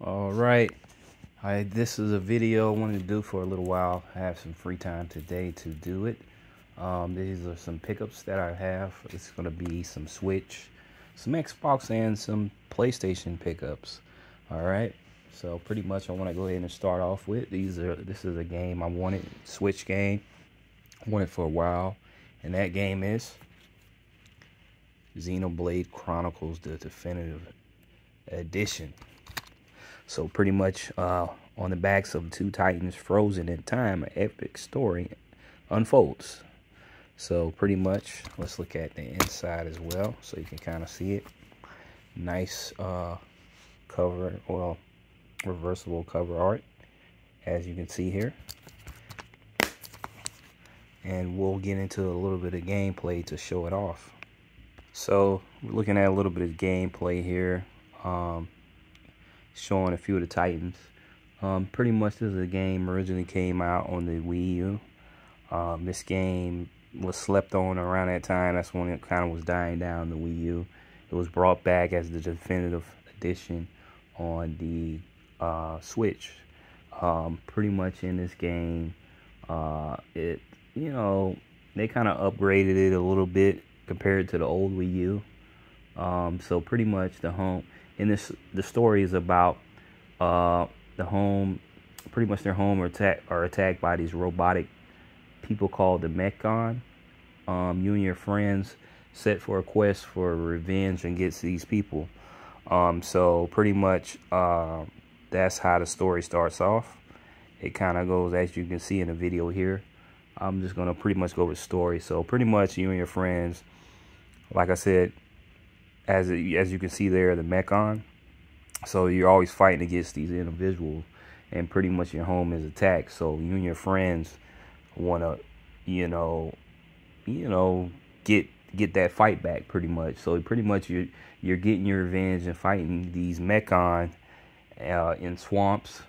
All right. This is a video I wanted to do for a little while. I have some free time today to do it. These are some pickups that I have. It's going to be some Switch, some Xbox, and some PlayStation pickups. All right. So pretty much I want to go ahead and start off with this is a game I wanted, Switch game. I wanted for a while, and that game is Xenoblade Chronicles: The Definitive Edition. So pretty much on the backs of two titans frozen in time, an epic story unfolds. So pretty much, let's look at the inside as well, so you can kind of see it. Nice cover, well, reversible cover art, as you can see here. And we'll get into a little bit of gameplay to show it off. So we're looking at a little bit of gameplay here. Showing a few of the titans. Pretty much this is a game originally came out on the Wii U. This game was slept on around that time. That's when it kind of was dying down, the Wii U. It was brought back as the definitive edition on the Switch. Pretty much in this game, they kind of upgraded it a little bit compared to the old Wii U. So pretty much the story is about pretty much their home are attacked by these robotic people called the Mechon. You and your friends set for a quest for revenge against these people. So pretty much that's how the story starts off. It kind of goes, as you can see in the video here. I'm just going to pretty much go with story. So pretty much you and your friends, like I said, as you can see there, the Mechon. So you're always fighting against these individuals, and pretty much your home is attacked. So you and your friends want to, get that fight back pretty much. So pretty much you're getting your revenge and fighting these Mechon in swamps.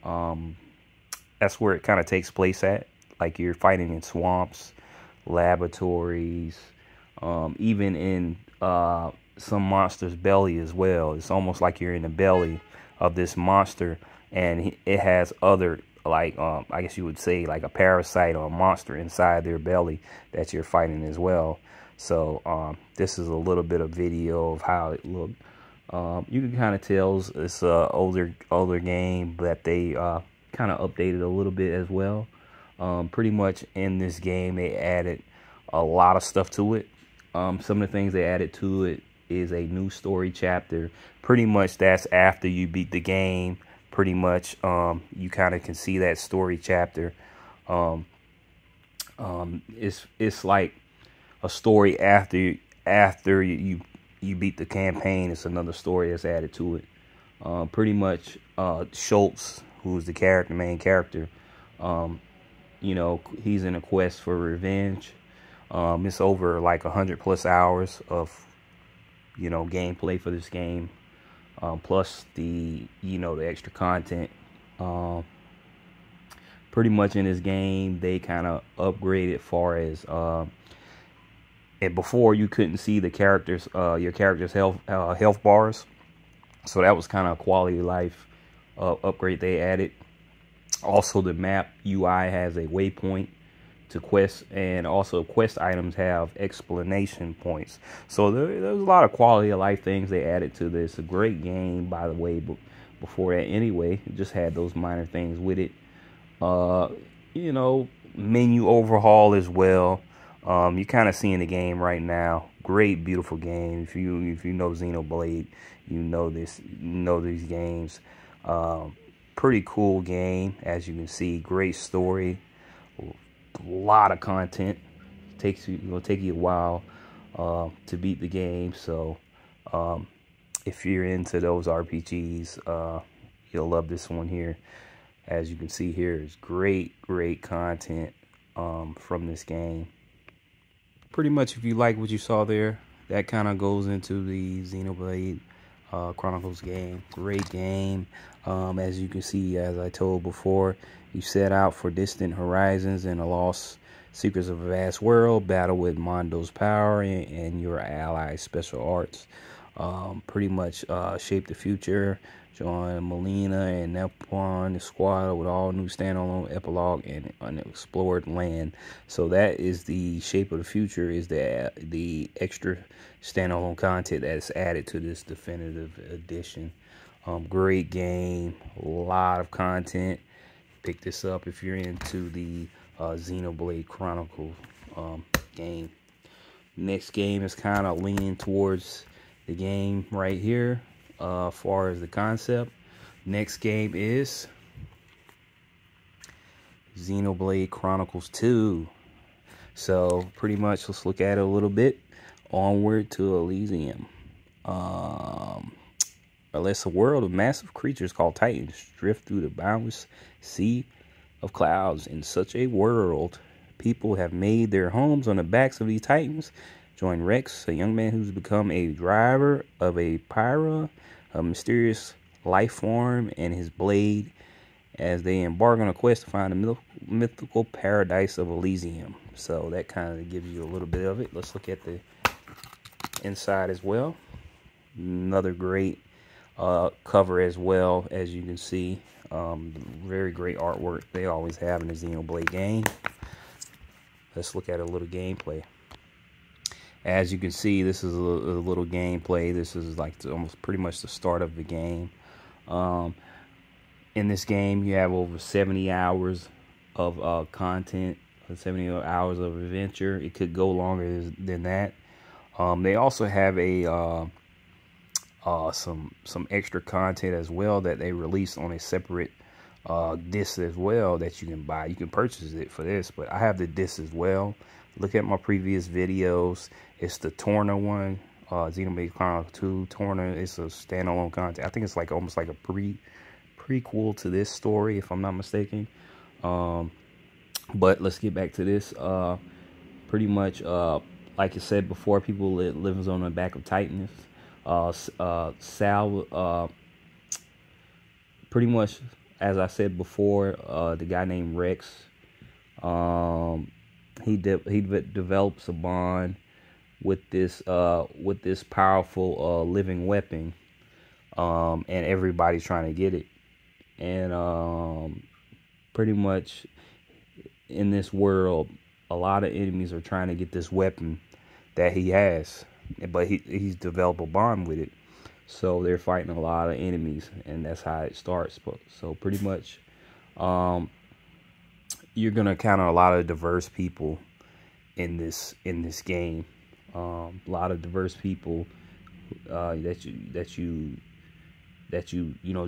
That's where it kind of takes place at. Like you're fighting in swamps, laboratories, even in some monster's belly as well. It's almost like you're in the belly of this monster, and it has other, like I guess you would say, like a parasite or a monster inside their belly that you're fighting as well. So this is a little bit of video of how it looked. You can kind of tell it's a older game, but they kind of updated a little bit as well. Pretty much in this game they added a lot of stuff to it. Some of the things they added to it is a new story chapter. Pretty much that's after you beat the game. Pretty much you kind of can see that story chapter. It's like a story after you beat the campaign. It's another story that's added to it. Pretty much Schultz, who's the main character, he's in a quest for revenge. It's over like 100+ hours of gameplay for this game, plus the extra content. Pretty much in this game they kind of upgraded far as and before you couldn't see the characters, your character's health bars. So that was kind of a quality of life upgrade they added. Also, the map UI has a waypoint to quest, and also quest items have explanation points. So there's a lot of quality of life things they added to this. A great game, by the way, but before that anyway, it just had those minor things with it. Menu overhaul as well. You're kind of seeing the game right now. Great, beautiful game. If you know Xenoblade, you know these games. Pretty cool game, as you can see. Great story. A lot of content. It'll take you a while to beat the game. So if you're into those RPGs, you'll love this one here. As you can see here, it's great content from this game. Pretty much, if you like what you saw there, that kind of goes into the Xenoblade Chronicles game. Great game. As you can see, as I told before, you set out for distant horizons and the lost secrets of a vast world, battle with Mondo's power and your allies' special arts. Pretty much shape the future, Join Melina and Neptune, the squad with all new standalone epilogue and unexplored land. So that is the Shape of the Future, is the extra standalone content that's added to this definitive edition. Great game, a lot of content. Pick this up if you're into the Xenoblade Chronicles game. Next game is kind of leaning towards the game right here, as far as the concept. Next game is Xenoblade Chronicles 2. So pretty much, let's look at it a little bit. Onward to Elysium. Unless a world of massive creatures called Titans drift through the boundless sea of clouds. In such a world, people have made their homes on the backs of these Titans. Join Rex, a young man who's become a driver of a Pyra, a mysterious life form, and his blade, as they embark on a quest to find the mythical paradise of Elysium. So that kind of gives you a little bit of it. Let's look at the inside as well. Another great cover as well, as you can see. Very great artwork they always have in the Xenoblade game. Let's look at a little gameplay. As you can see, this is a little gameplay. This is like almost pretty much the start of the game. In this game, you have over 70 hours of content, 70 hours of adventure. It could go longer than that. They also have a some extra content as well that they released on a separate disc as well that you can buy. You can purchase it for this, but I have the disc as well. Look at my previous videos. It's the Torna one, Xenoblade Chronicles 2. Torna is a standalone content. I think it's like almost like a prequel to this story, if I'm not mistaken. But let's get back to this. Pretty much, like I said before, people lives on the back of Titans. Sal, pretty much, as I said before, the guy named Rex, he develops a bond with this powerful living weapon, and everybody's trying to get it. And pretty much in this world, a lot of enemies are trying to get this weapon that he has, but he's developed a bond with it. So they're fighting a lot of enemies, and that's how it starts. So pretty much, you're gonna encounter a lot of diverse people in this game. A lot of diverse people that you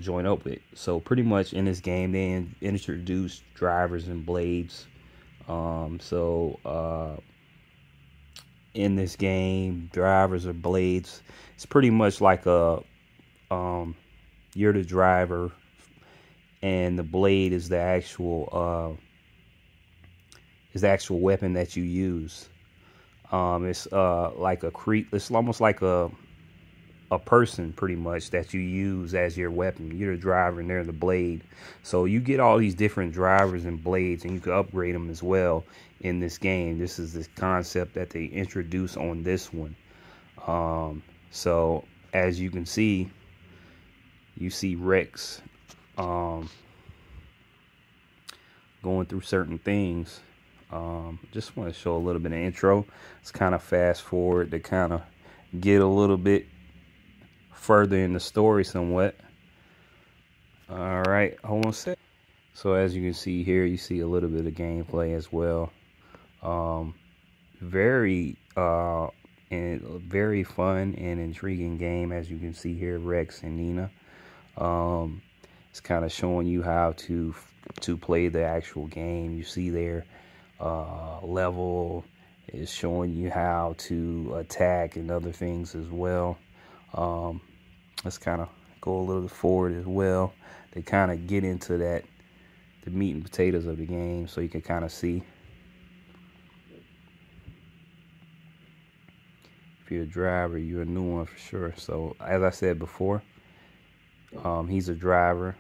join up with. So pretty much in this game, they introduce drivers and blades. In this game, drivers or blades, it's pretty much like a you're the driver, and the blade is the actual weapon that you use. It's like it's almost like a person pretty much that you use as your weapon. You're the driver and they're the blade. So you get all these different drivers and blades, and you can upgrade them as well in this game. This is the concept that they introduce on this one. So as you can see, you see Rex going through certain things. Just want to show a little bit of intro. Let's kind of fast forward to kind of get a little bit further in the story somewhat. All right, hold on a sec. So as you can see here, you see a little bit of gameplay as well. Very fun and intriguing game, as you can see here, Rex and Nina. It's kind of showing you how to play the actual game. You see there, level is showing you how to attack and other things as well. Let's kind of go a little forward as well. They kind of get into the meat and potatoes of the game, so you can kind of see. If you're a driver, you're a new one for sure. So as I said before, he's a driver.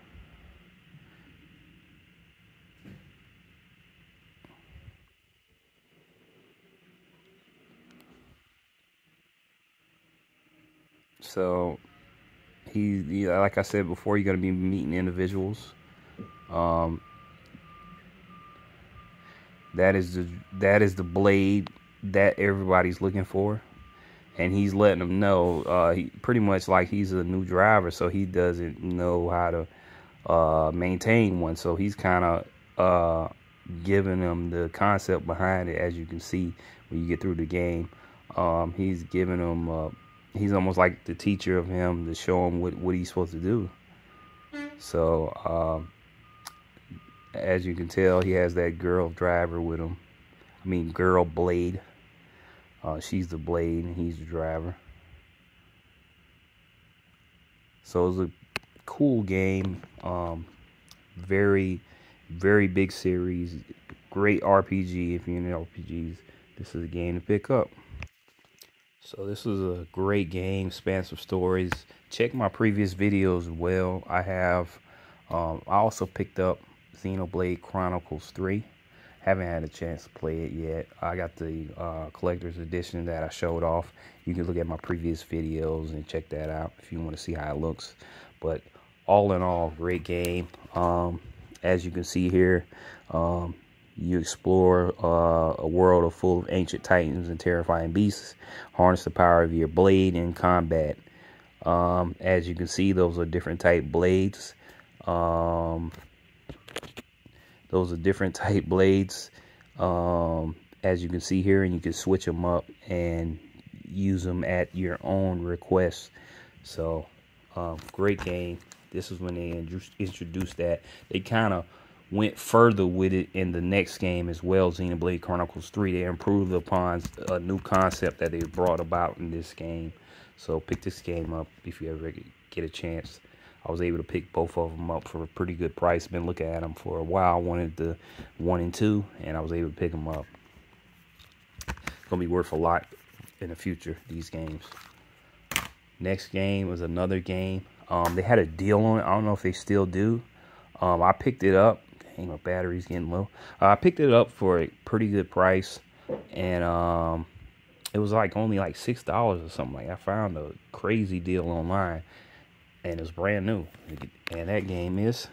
So like I said before, you're gonna be meeting individuals. Um, that is the blade that everybody's looking for, and he's letting them know. He pretty much like he's a new driver, so he doesn't know how to maintain one. So he's kind of giving them the concept behind it, as you can see when you get through the game. He's giving them. He's almost like the teacher of him to show him what he's supposed to do. So as you can tell, he has that girl driver with him. I mean, girl blade. She's the blade and he's the driver. So it's a cool game. Very, very big series. Great RPG. If you're into RPGs, this is a game to pick up. So this is a great game, expansive stories. Check my previous videos as well. I have, I also picked up Xenoblade Chronicles 3. Haven't had a chance to play it yet. I got the collector's edition that I showed off. You can look at my previous videos and check that out if you want to see how it looks. But all in all, great game. As you can see here, you explore a world full of ancient titans and terrifying beasts. Harness the power of your blade in combat. As you can see, those are different type blades. Those are different type blades. As you can see here, and you can switch them up and use them at your own request. So, great game. This is when they introduced that. They kind of went further with it in the next game as well, Xenoblade Chronicles 3. They improved upon a new concept that they brought about in this game. So pick this game up if you ever get a chance. I was able to pick both of them up for a pretty good price. Been looking at them for a while. I wanted the 1 and 2, and I was able to pick them up. It's going to be worth a lot in the future, these games. Next game was another game. They had a deal on it. I don't know if they still do. I picked it up. Dang, my battery's getting low. I picked it up for a pretty good price, and it was like only like $6 or something. Like, I found a crazy deal online, and it's brand new. And that game is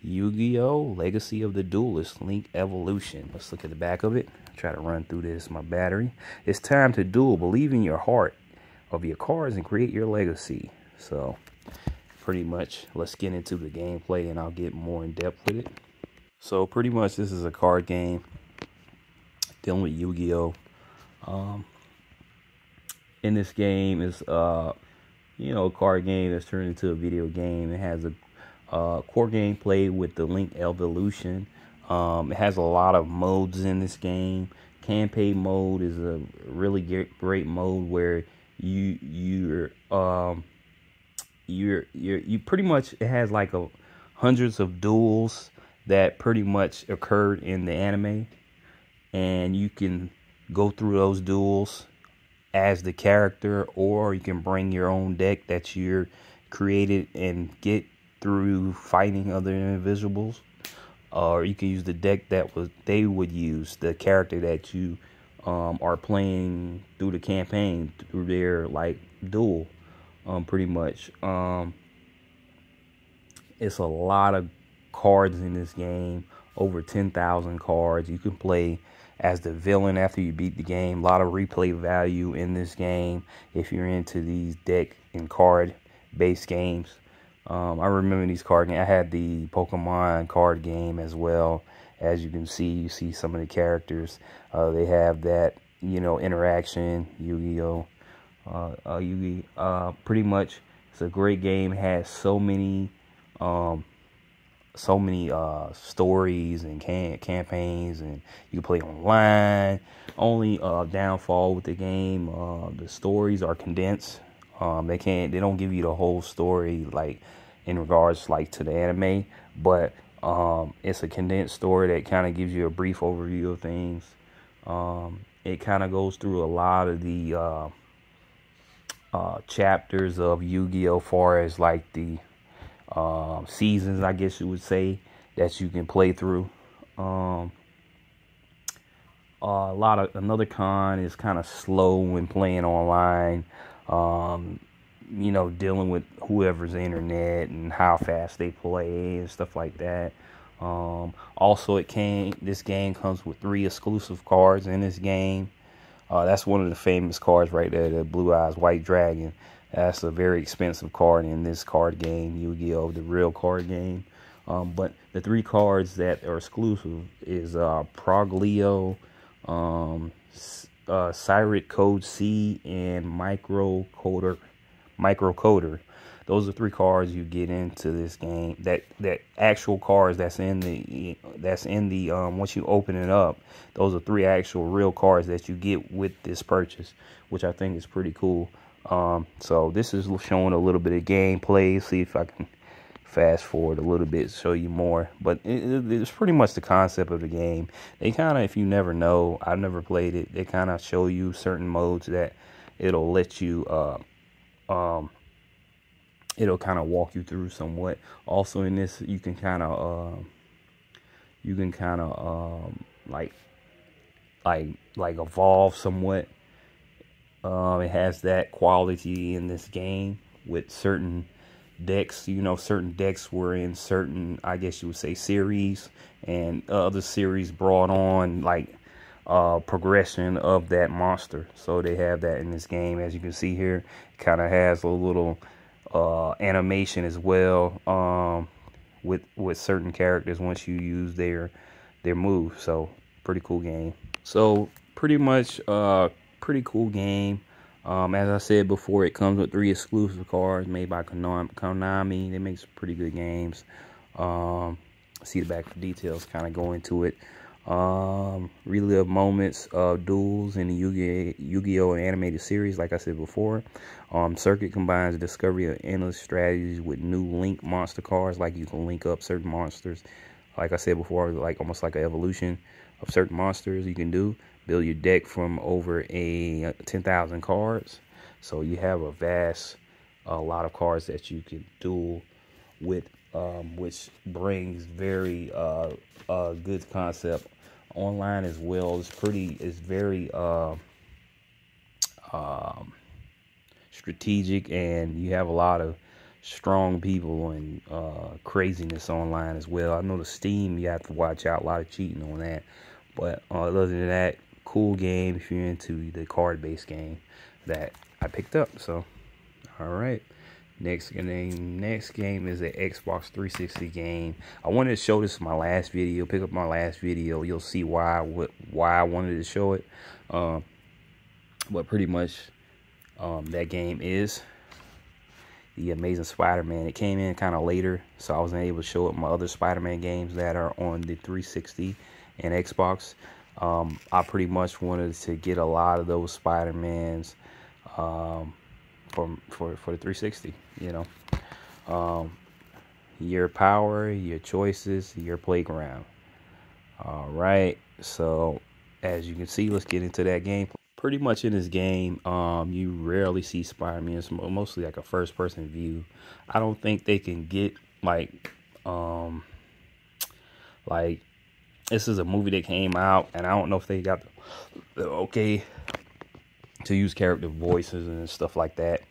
Yu-Gi-Oh! Legacy of the Duelist, Link Evolution. Let's look at the back of it. Try to run through this. My battery. It's time to duel. Believe in your heart of your cards and create your legacy. So, pretty much, let's get into the gameplay, and I'll get more in depth with it. So, pretty much, this is a card game dealing with Yu-Gi-Oh! In this game is a card game that's turned into a video game. It has a core gameplay with the Link Evolution. It has a lot of modes in this game. Campaign mode is a really great mode where you pretty much, it has like hundreds of duels that pretty much occurred in the anime, and you can go through those duels as the character, or you can bring your own deck that you're created and get through fighting other individuals, or you can use the deck that they would use, the character that you are playing through the campaign, through their like duel. Pretty much. It's a lot of cards in this game, over 10,000 cards. You can play as the villain after you beat the game. A lot of replay value in this game if you're into these deck and card based games. I remember these card games. I had the Pokemon card game as well. As you can see, you see some of the characters. They have that, interaction, Yu-Gi-Oh! Pretty much, it's a great game. It has so many stories and campaigns, and you can play online. Only downfall with the game, the stories are condensed. They don't give you the whole story like in regards like to the anime, but it's a condensed story that kind of gives you a brief overview of things. It kind of goes through a lot of the chapters of Yu-Gi-Oh! Far as like the seasons, I guess you would say, that you can play through. Another con is kind of slow when playing online. dealing with whoever's internet and how fast they play and stuff like that. Also, this game comes with 3 exclusive cards in this game. That's one of the famous cards right there, the Blue Eyes White Dragon. That's a very expensive card in this card game, Yu-Gi-Oh!, the real card game. But the 3 cards that are exclusive is Proglio, Sirit Code C, and Microcoder. Those are 3 cards you get into this game. That actual cards that's in the once you open it up, those are 3 actual real cards that you get with this purchase, which I think is pretty cool. So this is showing a little bit of gameplay. See if I can fast forward a little bit, show you more. But it's pretty much the concept of the game. They kind of, if you never know, I've never played it, they kind of show you certain modes that it'll let you it'll kind of walk you through somewhat. Also in this, you can kind of like evolve somewhat. It has that quality in this game with certain decks. Certain decks were in certain, I guess you would say, series, and other series brought on like progression of that monster. So they have that in this game. As you can see here, it kind of has a little animation as well, with certain characters once you use their move. So pretty cool game. So pretty much pretty cool game. As I said before, it comes with 3 exclusive cards made by Konami. They make some pretty good games. See the back details, kind of go into it. Relive moments of duels in the Yu-Gi-Oh! Animated series, like I said before. Circuit combines the discovery of endless strategies with new link monster cards, like you can link up certain monsters. Like I said before, like almost like an evolution of certain monsters you can do. Build your deck from over 10,000 cards. So you have a lot of cards that you can duel with, which brings very good concept online as well. It's very strategic, and you have a lot of strong people and craziness online as well. I know the Steam, you have to watch out, a lot of cheating on that. But other than that, cool game if you're into the card-based game that I picked up. So, all right. Next game is an Xbox 360 game. I wanted to show this in my last video. Pick up my last video. You'll see why I wanted to show it. But pretty much that game is The Amazing Spider-Man. It came in kind of later, so I wasn't able to show up my other Spider-Man games that are on the 360 and Xbox. I pretty much wanted to get a lot of those Spider-Mans for the 360, your power, your choices, your playground. All right, so as you can see, let's get into that game. Pretty much in this game, you rarely see Spider-Man. It's mostly like a first-person view. I don't think they can get like this is a movie that came out, and I don't know if they got the okay to use character voices and stuff like that.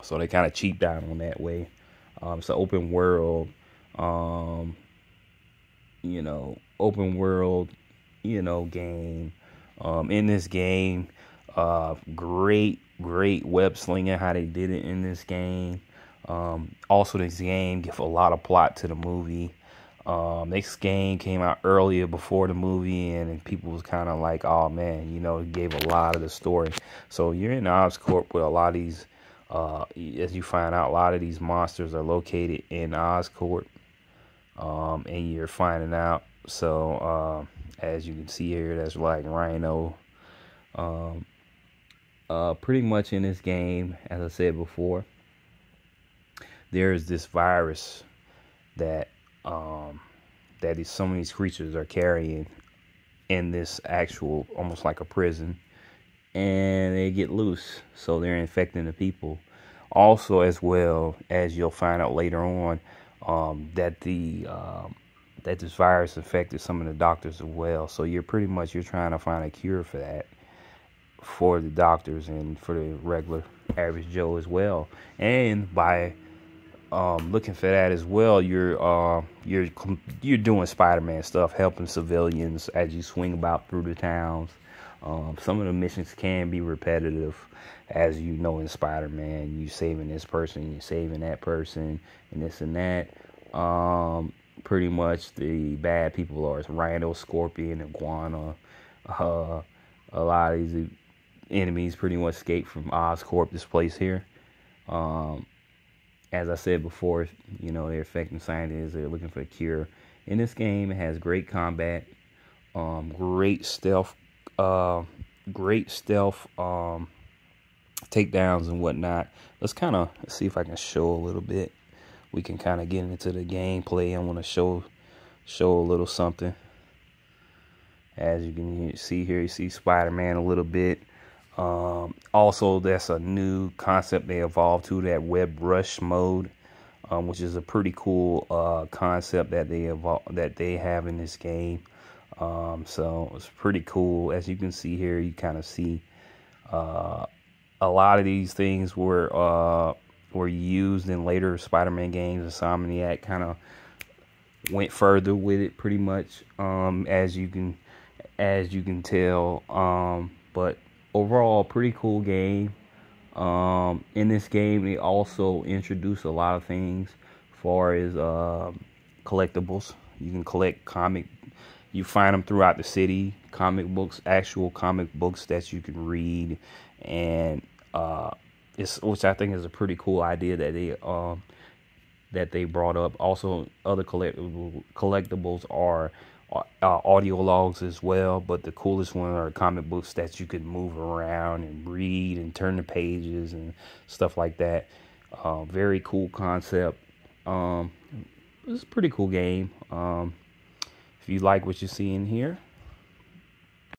So they kind of cheap down on that way. It's an open world, open world, game. In this game, great web slinging, how they did it in this game. Also, this game gives a lot of plot to the movie. This game came out earlier before the movie, and people was kind of like, oh man, it gave a lot of the story. So you're in Oscorp with a lot of these, as you find out, a lot of these monsters are located in Oscorp, and you're finding out. So, as you can see here, that's like Rhino. Pretty much in this game, as I said before, there's this virus that some of these creatures are carrying in this actual, almost like a prison, and they get loose, so they're infecting the people. Also, as well, as you'll find out later on, that this virus affected some of the doctors as well. So you're trying to find a cure for that, for the doctors and for the regular average Joe as well. And by looking for that as well, you're doing Spider-Man stuff, helping civilians as you swing about through the towns. Some of the missions can be repetitive, as you know in Spider-Man. You saving this person, you're saving that person, and this and that. Pretty much the bad people are Rhino, Scorpion, Iguana. A lot of these enemies pretty much escape from Oscorp, this place here. As I said before, you know, they're affecting scientists. They're looking for a cure. In this game, it has great combat, great stealth, takedowns and whatnot. Let's kind of see if I can show a little bit. We can kind of get into the gameplay. I want to show a little something. As you can see here, you see Spider-Man a little bit. Also, that's a new concept they evolved to, that web rush mode, which is a pretty cool concept that they have in this game. So it's pretty cool. As you can see here, you kind of see a lot of these things were used in later Spider-Man games. Insomniac kind of went further with it, pretty much, as you can tell. But overall, pretty cool game. In this game, they also introduced a lot of things as far as collectibles. You can collect you find them throughout the city, comic books, actual comic books that you can read, and which I think is a pretty cool idea that they brought up. Also, other collectibles are audio logs as well, but the coolest one are comic books that you could move around and read and turn the pages and stuff like that. Very cool concept. It's a pretty cool game. If you like what you see in here,